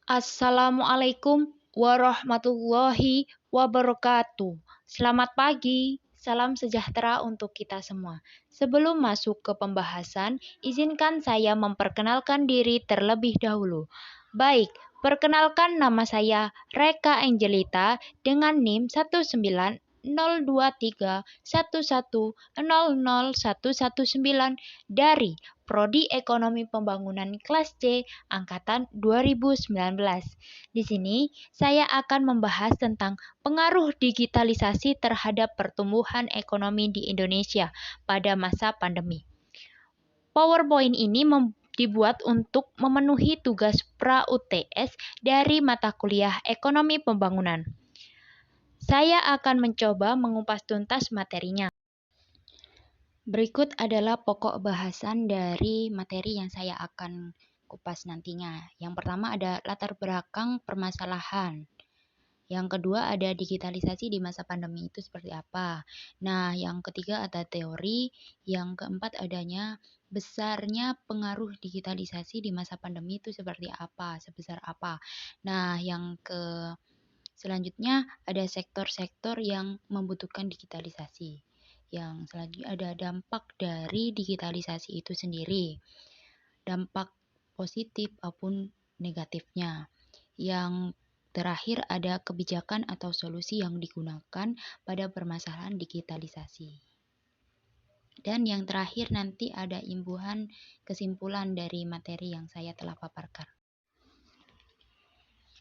Assalamualaikum warahmatullahi wabarakatuh. Selamat pagi, salam sejahtera untuk kita semua. Sebelum masuk ke pembahasan, izinkan saya memperkenalkan diri terlebih dahulu. Baik, perkenalkan nama saya Reka Angelita dengan NIM 1902311001119 dari Prodi Ekonomi Pembangunan kelas C angkatan 2019. Di sini saya akan membahas tentang pengaruh digitalisasi terhadap pertumbuhan ekonomi di Indonesia pada masa pandemi. PowerPoint ini dibuat untuk memenuhi tugas pra-UTS dari mata kuliah Ekonomi Pembangunan. Saya akan mencoba mengupas tuntas materinya. Berikut adalah pokok bahasan dari materi yang saya akan kupas nantinya. Yang pertama ada latar belakang permasalahan. Yang kedua ada digitalisasi di masa pandemi itu seperti apa. Nah, yang ketiga ada teori. Yang keempat adanya besarnya pengaruh digitalisasi di masa pandemi itu seperti apa, sebesar apa. Nah, selanjutnya ada sektor-sektor yang membutuhkan digitalisasi. Yang selanjutnya ada dampak dari digitalisasi itu sendiri. Dampak positif maupun negatifnya. Yang terakhir ada kebijakan atau solusi yang digunakan pada permasalahan digitalisasi. Dan yang terakhir nanti ada imbuhan kesimpulan dari materi yang saya telah paparkan.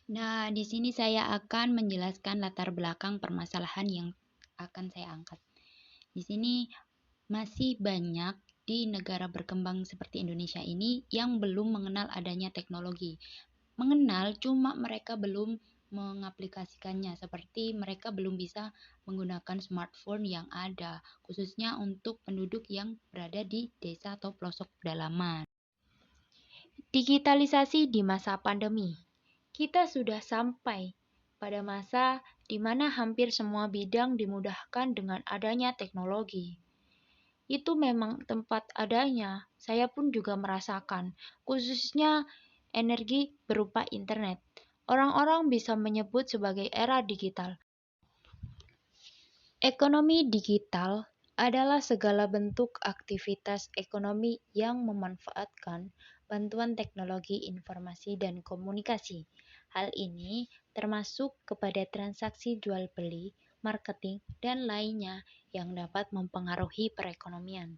Nah, di sini saya akan menjelaskan latar belakang permasalahan yang akan saya angkat. Di sini masih banyak di negara berkembang seperti Indonesia ini yang belum mengenal adanya teknologi. Mengenal, cuma mereka belum mengaplikasikannya, seperti mereka belum bisa menggunakan smartphone yang ada, khususnya untuk penduduk yang berada di desa atau pelosok pedalaman. Digitalisasi di masa pandemi. Kita sudah sampai pada masa di mana hampir semua bidang dimudahkan dengan adanya teknologi. Itu memang tempat adanya, saya pun juga merasakan, khususnya energi berupa internet. Orang-orang bisa menyebut sebagai era digital. Ekonomi digital adalah segala bentuk aktivitas ekonomi yang memanfaatkan bantuan teknologi informasi dan komunikasi. Hal ini termasuk kepada transaksi jual beli, marketing, dan lainnya yang dapat mempengaruhi perekonomian.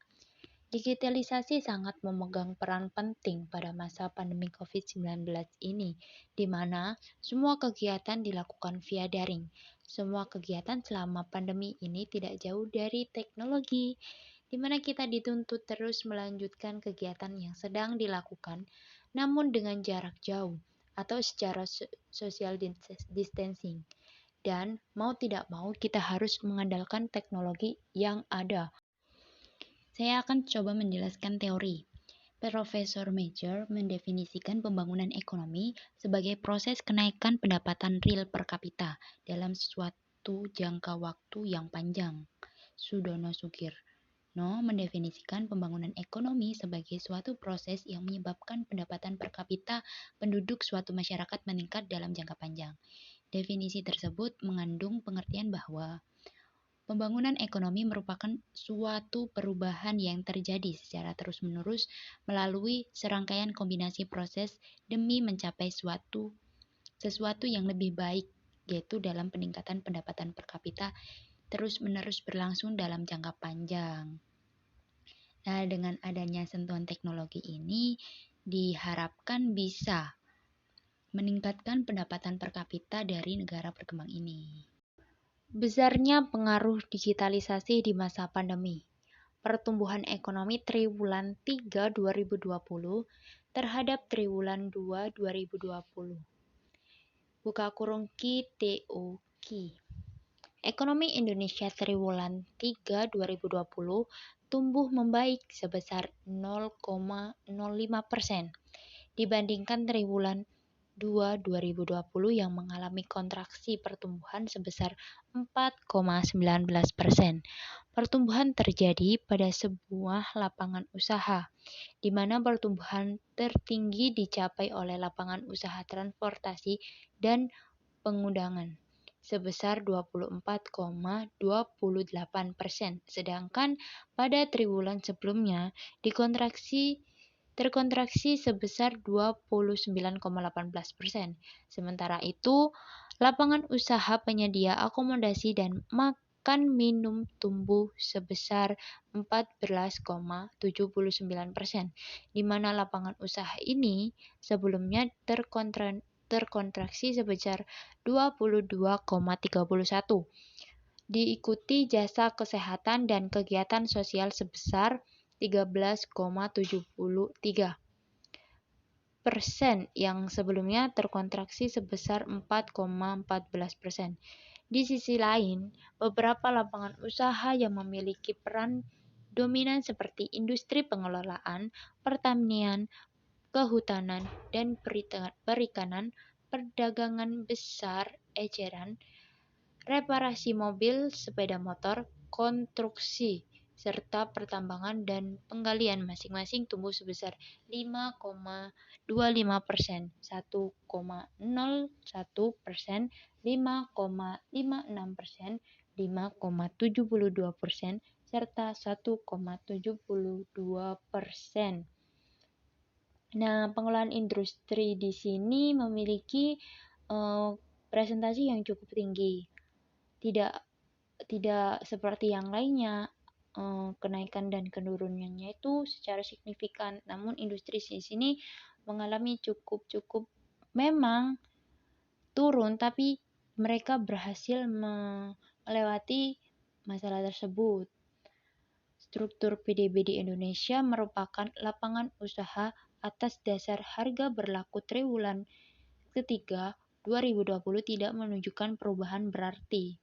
Digitalisasi sangat memegang peran penting pada masa pandemi COVID-19 ini, di mana semua kegiatan dilakukan via daring. Semua kegiatan selama pandemi ini tidak jauh dari teknologi, di mana kita dituntut terus melanjutkan kegiatan yang sedang dilakukan, namun dengan jarak jauh atau secara social distancing. Dan mau tidak mau kita harus mengandalkan teknologi yang ada. Saya akan coba menjelaskan teori. Profesor Major mendefinisikan pembangunan ekonomi sebagai proses kenaikan pendapatan real per kapita dalam suatu jangka waktu yang panjang. Sudono Sugirno mendefinisikan pembangunan ekonomi sebagai suatu proses yang menyebabkan pendapatan per kapita penduduk suatu masyarakat meningkat dalam jangka panjang. Definisi tersebut mengandung pengertian bahwa pembangunan ekonomi merupakan suatu perubahan yang terjadi secara terus-menerus melalui serangkaian kombinasi proses demi mencapai sesuatu yang lebih baik, yaitu dalam peningkatan pendapatan per kapita terus-menerus berlangsung dalam jangka panjang. Nah, dengan adanya sentuhan teknologi ini diharapkan bisa meningkatkan pendapatan per kapita dari negara berkembang ini. Besarnya pengaruh digitalisasi di masa pandemi. Pertumbuhan ekonomi triwulan 3 2020 terhadap triwulan 2 2020. Buka kurung QTO. Ekonomi Indonesia triwulan 3 2020 tumbuh membaik sebesar 0,05% dibandingkan triwulan 2020 yang mengalami kontraksi pertumbuhan sebesar 4,19%. Pertumbuhan terjadi pada sebuah lapangan usaha, di mana pertumbuhan tertinggi dicapai oleh lapangan usaha transportasi dan pengundangan sebesar 24,28%, sedangkan pada triwulan sebelumnya terkontraksi sebesar 29,18%. Sementara itu, lapangan usaha penyedia akomodasi dan makan minum tumbuh sebesar 14,79%, di mana lapangan usaha ini sebelumnya terkontraksi sebesar 22,31, diikuti jasa kesehatan dan kegiatan sosial sebesar 13,73% yang sebelumnya terkontraksi sebesar 4,14%. Di sisi lain, beberapa lapangan usaha yang memiliki peran dominan seperti industri pengelolaan, pertanian, kehutanan, dan perikanan, perdagangan besar eceran, reparasi mobil, sepeda motor, konstruksi, serta pertambangan dan penggalian masing-masing tumbuh sebesar 5,25%, 1,01%, 5,56%, 5,72%, serta 1,72%. Nah, pengelolaan industri di sini memiliki presentasi yang cukup tinggi. Tidak seperti yang lainnya, kenaikan dan penurunannya itu secara signifikan. Namun industri di sini mengalami cukup memang turun, tapi mereka berhasil melewati masalah tersebut. Struktur PDB di Indonesia merupakan lapangan usaha atas dasar harga berlaku triwulan ketiga 2020 tidak menunjukkan perubahan berarti.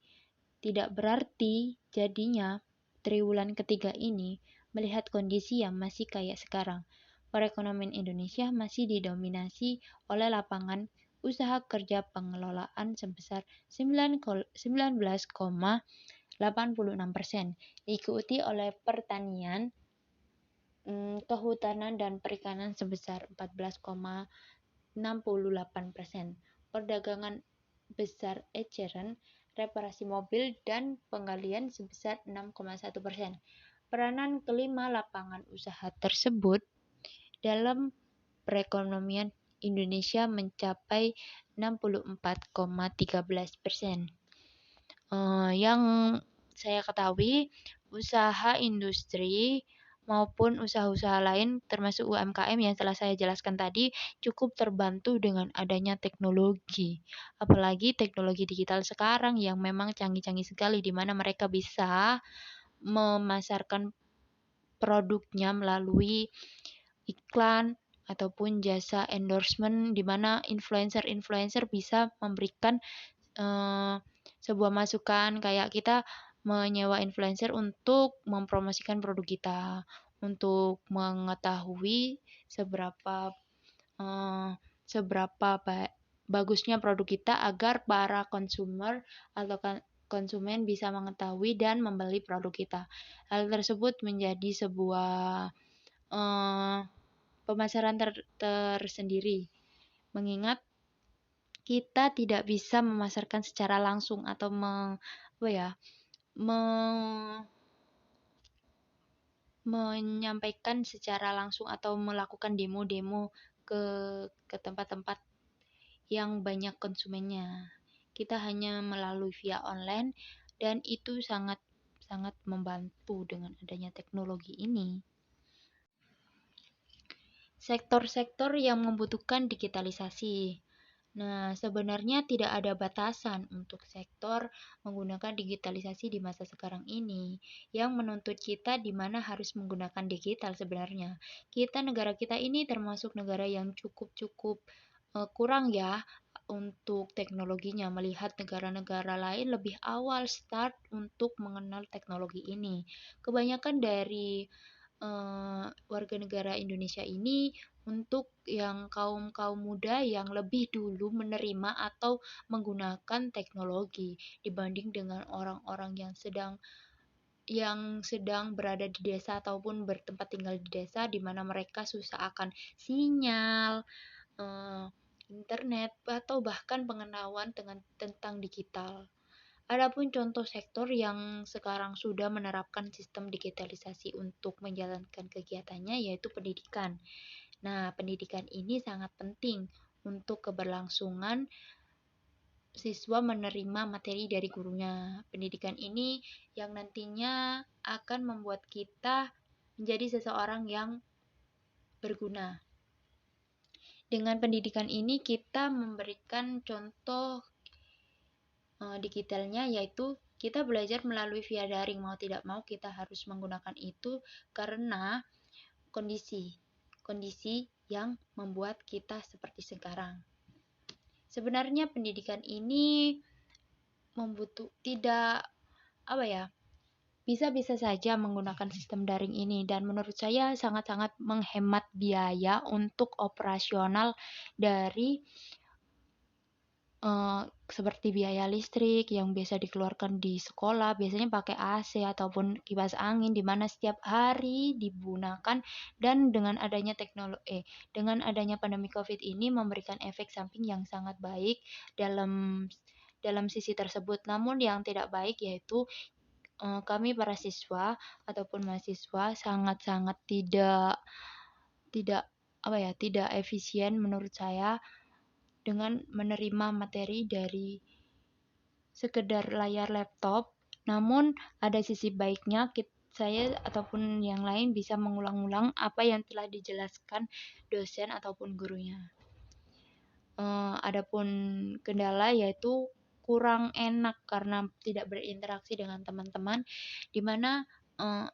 Tidak berarti jadinya triwulan ketiga ini melihat kondisi yang masih kayak sekarang. Perekonomian Indonesia masih didominasi oleh lapangan usaha kerja pengelolaan sebesar 19,86%, diikuti oleh pertanian, kehutanan dan perikanan sebesar 14,68%, perdagangan besar eceran, reparasi mobil, dan penggalian sebesar 6,1%. Peranan kelima lapangan usaha tersebut dalam perekonomian Indonesia mencapai 64,13%. Yang saya ketahui, usaha industri maupun usaha-usaha lain termasuk UMKM yang telah saya jelaskan tadi cukup terbantu dengan adanya teknologi. Apalagi teknologi digital sekarang yang memang canggih-canggih sekali, di mana mereka bisa memasarkan produknya melalui iklan ataupun jasa endorsement, di mana influencer-influencer bisa memberikan sebuah masukan, kayak kita menyewa influencer untuk mempromosikan produk kita, untuk mengetahui seberapa bagusnya produk kita agar para konsumen atau konsumen bisa mengetahui dan membeli produk kita. Hal tersebut menjadi sebuah pemasaran tersendiri, mengingat kita tidak bisa memasarkan secara langsung atau menyampaikan secara langsung atau melakukan demo-demo ke tempat-tempat yang banyak konsumennya. Kita hanya melalui via online, dan itu sangat membantu dengan adanya teknologi ini. Sektor-sektor yang membutuhkan digitalisasi. Nah, sebenarnya tidak ada batasan untuk sektor menggunakan digitalisasi di masa sekarang ini yang menuntut kita di mana harus menggunakan digital sebenarnya. Negara kita ini termasuk negara yang cukup kurang ya untuk teknologinya, melihat negara-negara lain lebih awal start untuk mengenal teknologi ini. Kebanyakan dari warga negara Indonesia ini untuk yang kaum muda yang lebih dulu menerima atau menggunakan teknologi dibanding dengan orang-orang yang sedang berada di desa ataupun bertempat tinggal di desa di mana mereka susah akan sinyal, eee, internet atau bahkan pengetahuan tentang digital. Adapun contoh sektor yang sekarang sudah menerapkan sistem digitalisasi untuk menjalankan kegiatannya yaitu pendidikan. Nah, pendidikan ini sangat penting untuk keberlangsungan siswa menerima materi dari gurunya. Pendidikan ini yang nantinya akan membuat kita menjadi seseorang yang berguna. Dengan pendidikan ini kita memberikan contoh digitalnya, yaitu kita belajar melalui via daring, mau tidak mau kita harus menggunakan itu karena kondisi yang membuat kita seperti sekarang. Sebenarnya pendidikan ini tidak bisa-bisa saja menggunakan sistem daring ini, dan menurut saya sangat-sangat menghemat biaya untuk operasional dari seperti biaya listrik yang biasa dikeluarkan di sekolah, biasanya pakai AC ataupun kipas angin di mana setiap hari digunakan, dan dengan adanya pandemi Covid ini memberikan efek samping yang sangat baik dalam dalam sisi tersebut. Namun yang tidak baik yaitu kami para siswa ataupun mahasiswa sangat-sangat tidak tidak efisien menurut saya dengan menerima materi dari sekedar layar laptop. Namun ada sisi baiknya, saya ataupun yang lain bisa mengulang-ulang apa yang telah dijelaskan dosen ataupun gurunya. Adapun kendala yaitu kurang enak karena tidak berinteraksi dengan teman-teman, di mana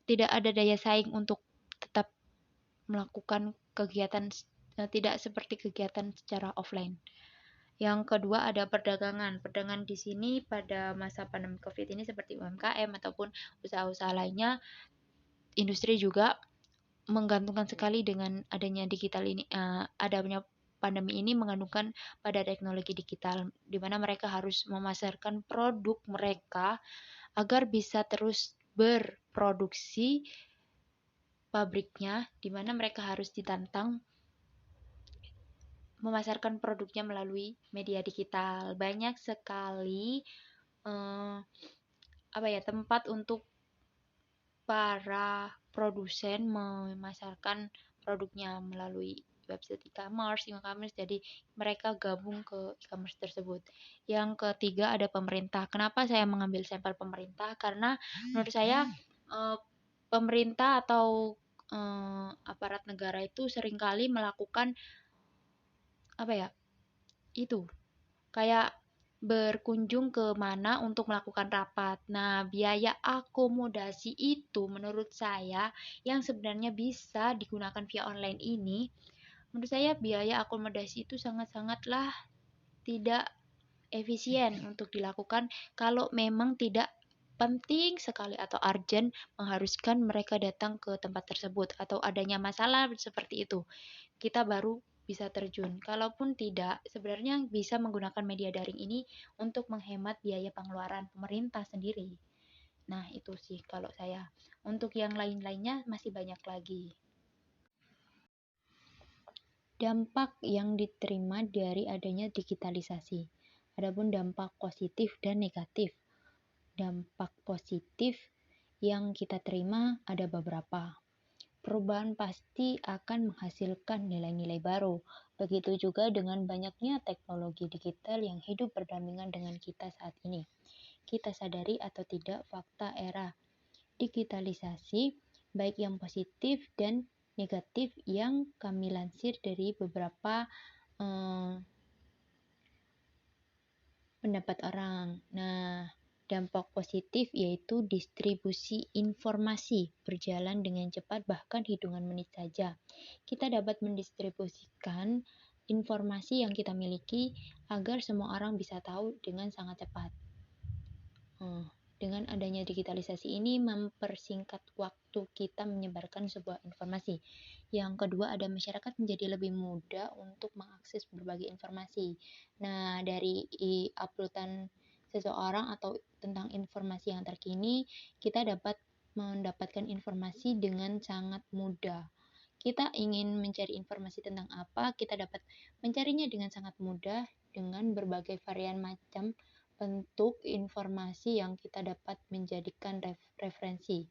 tidak ada daya saing untuk tetap melakukan kegiatan, tidak seperti kegiatan secara offline. Yang kedua ada perdagangan. Perdagangan di sini pada masa pandemi Covid ini seperti UMKM ataupun usaha-usaha lainnya, industri juga menggantungkan sekali dengan adanya digital ini, adanya pandemi ini menggantungkan pada teknologi digital, di mana mereka harus memasarkan produk mereka agar bisa terus berproduksi pabriknya, di mana mereka harus ditantang memasarkan produknya melalui media digital. Banyak sekali tempat untuk para produsen memasarkan produknya melalui website e-commerce, jadi mereka gabung ke e-commerce tersebut. Yang ketiga ada pemerintah. Kenapa saya mengambil sampel pemerintah? Karena menurut saya pemerintah atau aparat negara itu seringkali melakukan kayak berkunjung ke mana untuk melakukan rapat. Nah, biaya akomodasi itu menurut saya yang sebenarnya bisa digunakan via online ini, menurut saya biaya akomodasi itu sangat-sangatlah tidak efisien untuk dilakukan kalau memang tidak penting sekali atau urgent mengharuskan mereka datang ke tempat tersebut atau adanya masalah seperti itu. Kita baru bisa terjun. Kalaupun tidak, sebenarnya bisa menggunakan media daring ini untuk menghemat biaya pengeluaran pemerintah sendiri. Nah, itu sih kalau saya. Untuk yang lain-lainnya masih banyak lagi. Dampak yang diterima dari adanya digitalisasi. Adapun dampak positif dan negatif. Dampak positif yang kita terima ada beberapa. Perubahan pasti akan menghasilkan nilai-nilai baru. Begitu juga dengan banyaknya teknologi digital yang hidup berdampingan dengan kita saat ini. Kita sadari atau tidak fakta era digitalisasi, baik yang positif dan negatif yang kami lansir dari beberapa pendapat orang. Nah, dampak positif yaitu distribusi informasi berjalan dengan cepat, bahkan hitungan menit saja. Kita dapat mendistribusikan informasi yang kita miliki agar semua orang bisa tahu dengan sangat cepat. Dengan adanya digitalisasi ini mempersingkat waktu kita menyebarkan sebuah informasi. Yang kedua, ada masyarakat menjadi lebih mudah untuk mengakses berbagai informasi. Nah, dari uploadan seseorang atau tentang informasi yang terkini, kita dapat mendapatkan informasi dengan sangat mudah. Kita ingin mencari informasi tentang apa, kita dapat mencarinya dengan sangat mudah dengan berbagai varian macam bentuk informasi yang kita dapat menjadikan referensi.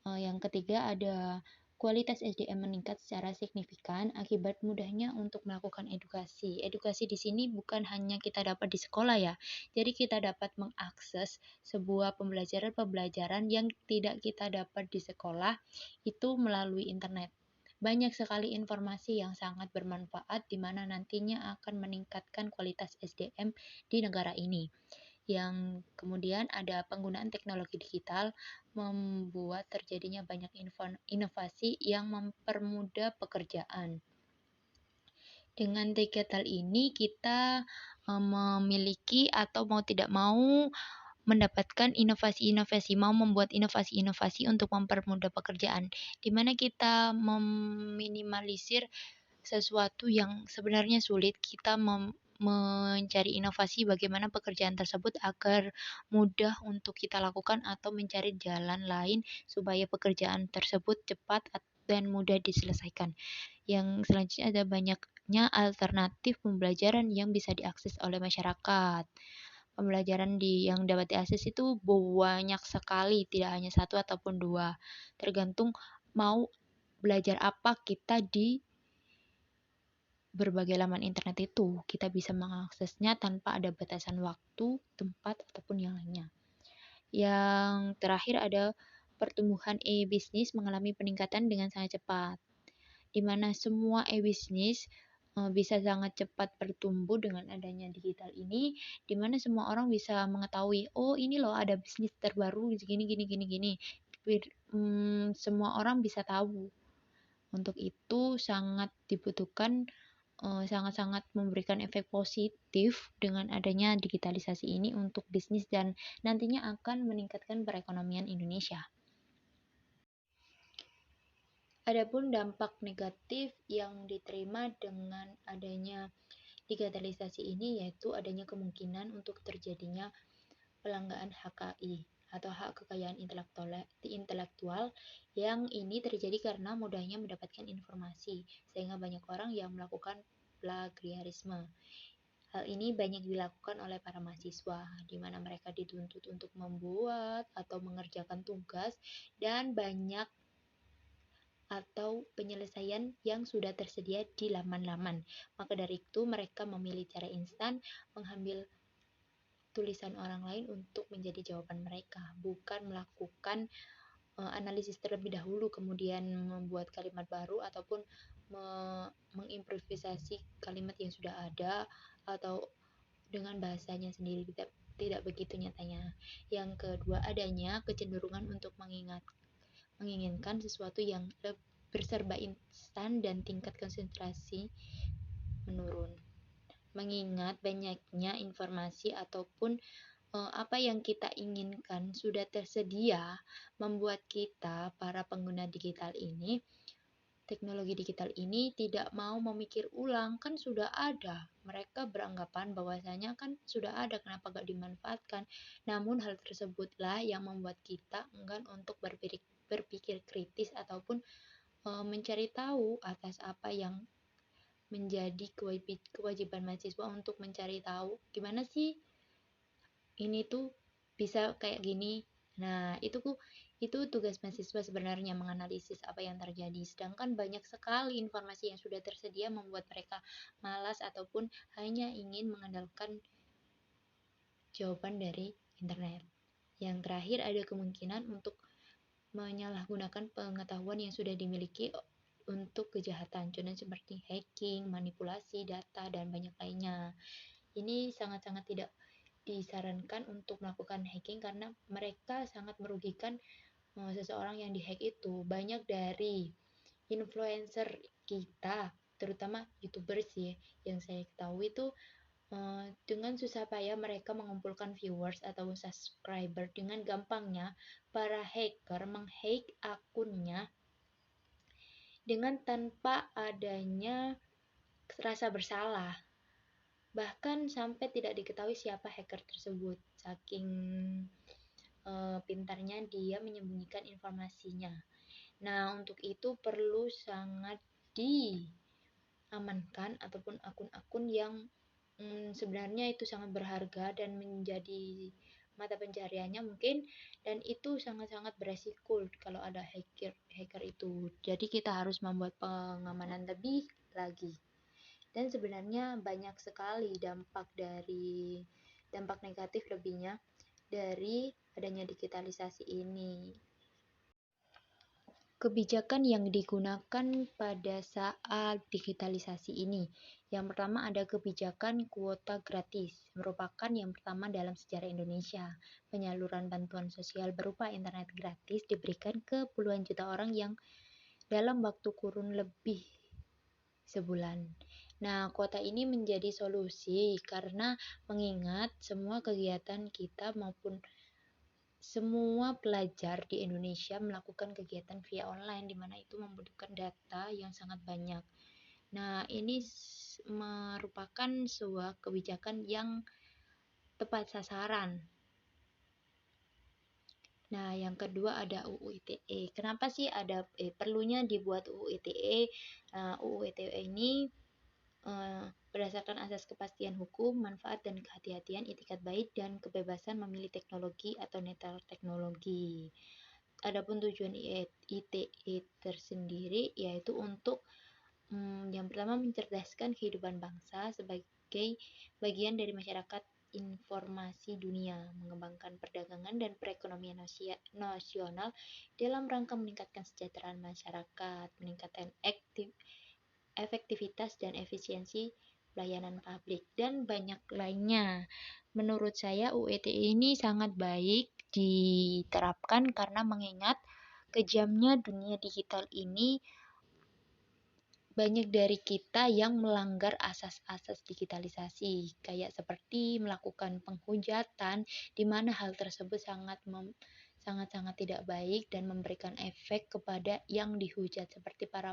Yang ketiga ada kualitas SDM meningkat secara signifikan akibat mudahnya untuk melakukan edukasi. Edukasi di sini bukan hanya kita dapat di sekolah ya. Jadi kita dapat mengakses sebuah pembelajaran yang tidak kita dapat di sekolah itu melalui internet. Banyak sekali informasi yang sangat bermanfaat di mana nantinya akan meningkatkan kualitas SDM di negara ini. Yang kemudian ada penggunaan teknologi digital membuat terjadinya banyak inovasi yang mempermudah pekerjaan. Dengan digital ini kita memiliki atau mau tidak mau mendapatkan inovasi-inovasi, mau membuat inovasi-inovasi untuk mempermudah pekerjaan, di mana kita meminimalisir sesuatu yang sebenarnya sulit, kita mencari inovasi bagaimana pekerjaan tersebut agar mudah untuk kita lakukan atau mencari jalan lain supaya pekerjaan tersebut cepat dan mudah diselesaikan. Yang selanjutnya ada banyaknya alternatif pembelajaran yang bisa diakses oleh masyarakat. Pembelajaran yang dapat diakses itu banyak sekali, tidak hanya satu ataupun dua. Tergantung mau belajar apa kita di berbagai laman internet itu. Kita bisa mengaksesnya tanpa ada batasan waktu, tempat, ataupun yang lainnya. Yang terakhir ada pertumbuhan e-bisnis mengalami peningkatan dengan sangat cepat, di mana semua e-bisnis bisa sangat cepat bertumbuh dengan adanya digital ini, di mana semua orang bisa mengetahui, oh ini loh ada bisnis terbaru gini gini gini gini. Semua orang bisa tahu. Untuk itu sangat dibutuhkan, sangat-sangat memberikan efek positif dengan adanya digitalisasi ini untuk bisnis dan nantinya akan meningkatkan perekonomian Indonesia. Adapun dampak negatif yang diterima dengan adanya digitalisasi ini yaitu adanya kemungkinan untuk terjadinya pelanggaran HKI atau hak kekayaan intelektual yang ini terjadi karena mudahnya mendapatkan informasi sehingga banyak orang yang melakukan plagiarisme. Hal ini banyak dilakukan oleh para mahasiswa di mana mereka dituntut untuk membuat atau mengerjakan tugas dan banyak atau penyelesaian yang sudah tersedia di laman-laman. Maka dari itu mereka memilih cara instan mengambil tulisan orang lain untuk menjadi jawaban mereka, bukan melakukan analisis terlebih dahulu kemudian membuat kalimat baru ataupun mengimprovisasi kalimat yang sudah ada atau dengan bahasanya sendiri. Tidak begitu nyatanya. Yang kedua, adanya kecenderungan untuk menginginkan sesuatu yang berserba instan dan tingkat konsentrasi menurun. Mengingat banyaknya informasi ataupun apa yang kita inginkan sudah tersedia, membuat kita para pengguna digital ini, teknologi digital ini tidak mau memikir ulang, kan sudah ada. Mereka beranggapan bahwasanya kan sudah ada, kenapa gak dimanfaatkan. Namun hal tersebutlah yang membuat kita enggan untuk berpikir kritis ataupun mencari tahu atas apa yang menjadi kewajiban mahasiswa untuk mencari tahu gimana sih ini tuh bisa kayak gini. Nah, itu tugas mahasiswa sebenarnya menganalisis apa yang terjadi. Sedangkan banyak sekali informasi yang sudah tersedia membuat mereka malas ataupun hanya ingin mengandalkan jawaban dari internet. Yang terakhir ada kemungkinan untuk menyalahgunakan pengetahuan yang sudah dimiliki untuk kejahatan, contohnya seperti hacking, manipulasi data, dan banyak lainnya. Ini sangat-sangat tidak disarankan untuk melakukan hacking karena mereka sangat merugikan seseorang yang dihack itu. Banyak dari influencer kita, terutama YouTubers ya, yang saya ketahui itu Dengan susah payah mereka mengumpulkan viewers atau subscriber. Dengan gampangnya para hacker menghack akunnya dengan tanpa adanya rasa bersalah. Bahkan sampai tidak diketahui siapa hacker tersebut. Saking pintarnya dia menyembunyikan informasinya. Nah, untuk itu perlu sangat diamankan ataupun akun-akun yang sebenarnya itu sangat berharga dan menjadi mata pencariannya mungkin, dan itu sangat-sangat beresiko kalau ada hacker itu. Jadi kita harus membuat pengamanan lebih lagi. Dan sebenarnya banyak sekali dampak negatif lebihnya dari adanya digitalisasi ini. Kebijakan yang digunakan pada saat digitalisasi ini. Yang pertama ada kebijakan kuota gratis, merupakan yang pertama dalam sejarah Indonesia. Penyaluran bantuan sosial berupa internet gratis diberikan ke puluhan juta orang yang dalam waktu kurun lebih sebulan. Nah, kuota ini menjadi solusi karena mengingat semua kegiatan kita maupun semua pelajar di Indonesia melakukan kegiatan via online, di mana itu membutuhkan data yang sangat banyak. Nah, ini merupakan sebuah kebijakan yang tepat sasaran. Nah, yang kedua ada UU ITE. Kenapa sih ada perlunya dibuat UU ITE? UU ITE ini berdasarkan asas kepastian hukum, manfaat dan kehati-hatian, itikat baik, dan kebebasan memilih teknologi atau netral teknologi. Adapun tujuan ITE tersendiri yaitu untuk yang pertama mencerdaskan kehidupan bangsa sebagai bagian dari masyarakat informasi dunia, mengembangkan perdagangan dan perekonomian nasional dalam rangka meningkatkan kesejahteraan masyarakat, meningkatkan efektivitas dan efisiensi pelayanan publik, dan banyak lainnya. Menurut saya UET ini sangat baik diterapkan karena mengingat kejamnya dunia digital ini banyak dari kita yang melanggar asas-asas digitalisasi, kayak seperti melakukan penghujatan, di mana hal tersebut sangat-sangat tidak baik dan memberikan efek kepada yang dihujat, seperti para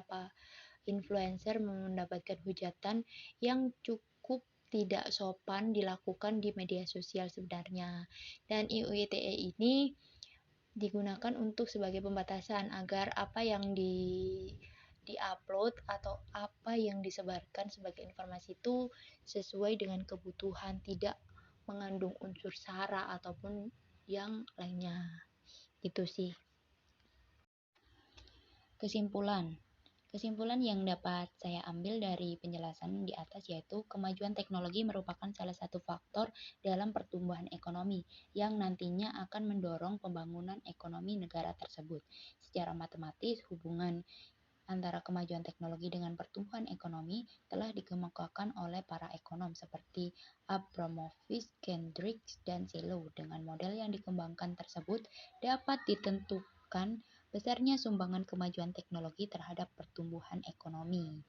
influencer mendapatkan hujatan yang cukup tidak sopan dilakukan di media sosial sebenarnya. Dan UU ITE ini digunakan untuk sebagai pembatasan agar apa yang di-upload atau apa yang disebarkan sebagai informasi itu sesuai dengan kebutuhan, tidak mengandung unsur sara ataupun yang lainnya. Itu sih. Kesimpulan yang dapat saya ambil dari penjelasan di atas yaitu kemajuan teknologi merupakan salah satu faktor dalam pertumbuhan ekonomi yang nantinya akan mendorong pembangunan ekonomi negara tersebut. Secara matematis, hubungan antara kemajuan teknologi dengan pertumbuhan ekonomi telah dikemukakan oleh para ekonom seperti Abramovich, Kendrick, dan Zillow. Dengan model yang dikembangkan tersebut dapat ditentukan besarnya sumbangan kemajuan teknologi terhadap pertumbuhan ekonomi.